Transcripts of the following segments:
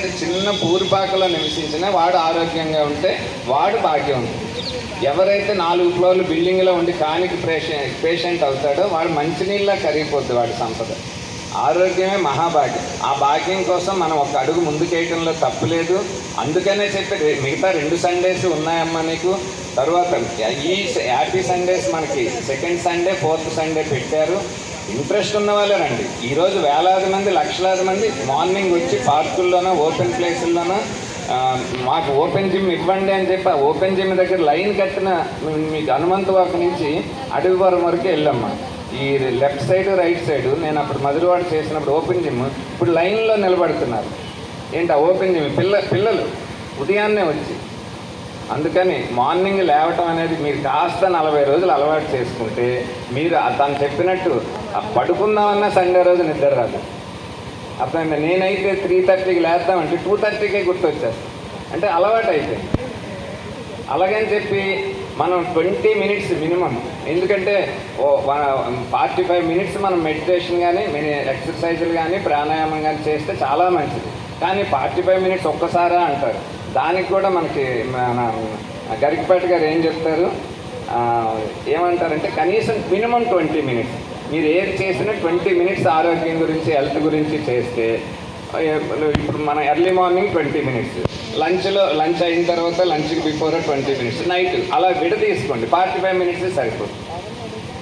ఎవరైతే చిన్న పూరిపాకలో నివసించినా వాడు ఆరోగ్యంగా ఉంటే వాడు భాగ్యవంతుడు. ఎవరైతే 4 ఫ్లోర్లు బిల్డింగ్లో ఉండి కానికి పేషెంట్ అవుతాడో వాడు మంచినీళ్ళ కరిగిపోద్ది వాడి సంపద. ఆరోగ్యమే మహాభాగ్యం. ఆ భాగ్యం కోసం మనం ఒక అడుగు ముందుకేయటంలో తప్పులేదు. అందుకనే చెప్పి మిగతా 2 సండేస్ ఉన్నాయమ్మా నీకు. తర్వాత ఈ హ్యాపీ సండేస్ మనకి సెకండ్ సండే, ఫోర్త్ సండే పెట్టారు. ఇంట్రెస్ట్ ఉన్న వాళ్ళే రండి. ఈరోజు వేలాది మంది, లక్షలాది మంది మార్నింగ్ వచ్చి పార్కుల్లోనో ఓపెన్ ప్లేసుల్లోనో మాకు ఓపెన్ జిమ్ ఇవ్వండి అని చెప్పి ఆ ఓపెన్ జిమ్ దగ్గర లైన్ కట్టిన మీకు హనుమంతవాక నుంచి అడవివరం వరకు వెళ్ళమ్మా. ఈ లెఫ్ట్ సైడ్, రైట్ సైడ్ నేను అప్పుడు మధురవాడ చేసినప్పుడు ఓపెన్ జిమ్ ఇప్పుడు లైన్లో నిలబడుతున్నారు. ఏంటి ఆ ఓపెన్ జిమ్ పిల్లలు ఉదయాన్నే వచ్చి. అందుకని మార్నింగ్ లేవటం అనేది మీరు కాస్త 40 రోజులు అలవాటు చేసుకుంటే మీరు తను చెప్పినట్టు పడుకుందామన్నా సండే రోజు నిద్ర రాదు. అర్థమైంది. నేనైతే 3:30కి లేద్దామంటే 2:30కే గుర్తొచ్చేస్తాను. అంటే అలవాటు అయిపోయింది. అలాగని చెప్పి మనం 20 మినిట్స్ మినిమం, ఎందుకంటే 45 మినిట్స్ మనం మెడిటేషన్ కానీ ఎక్సర్సైజులు కానీ ప్రాణాయామం కానీ చేస్తే చాలా మంచిది. కానీ 45 మినిట్స్ ఒక్కసారా అంటారు. దానికి కూడా మనకి మన గరికపేట గారు ఏం చెప్తారు, ఏమంటారంటే కనీసం మినిమం 20 మినిట్స్ మీరు ఏది చేసినా 20 మినిట్స్ ఆరోగ్యం గురించి, హెల్త్ గురించి చేస్తే, ఇప్పుడు మన ఎర్లీ మార్నింగ్ 20 మినిట్స్, లంచ్ అయిన తర్వాత లంచ్కి బిఫోర్ 20 మినిట్స్, నైట్ అలా తీసుకోండి. 45 మినిట్స్ సరిపోతుంది.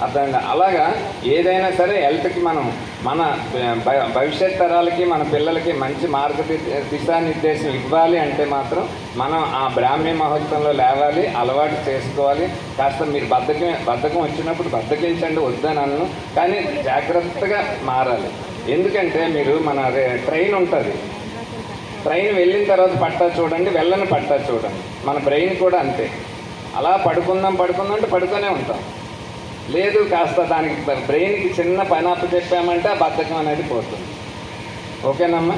అర్థమైందా? అలాగా ఏదైనా సరే హెల్త్కి మనం మన భవిష్యత్ తరాలకి, మన పిల్లలకి మంచి దిశానిర్దేశం ఇవ్వాలి అంటే మాత్రం మనం ఆ బ్రాహ్మీ మహోత్సవంలో లేవాలి, అలవాటు చేసుకోవాలి. కాస్త మీరు బద్ధకం వచ్చినప్పుడు బద్ధకించండి, వద్దనన్ను, కానీ జాగ్రత్తగా మారాలి. ఎందుకంటే మీరు మన ట్రైన్ ఉంటుంది, ట్రైన్ వెళ్ళిన తర్వాత పట్టా చూడండి, వెళ్ళని పట్టా చూడండి. మన బ్రెయిన్ కూడా అంతే. అలా పడుకుందాం అంటే పడుతూనే ఉంటాం. లేదు కాస్త దానికి బ్రెయిన్కి చిన్న పని అప్పు చెప్పామంటే ఆ బద్ధకం అనేది పోతుంది. ఓకేనమ్మా?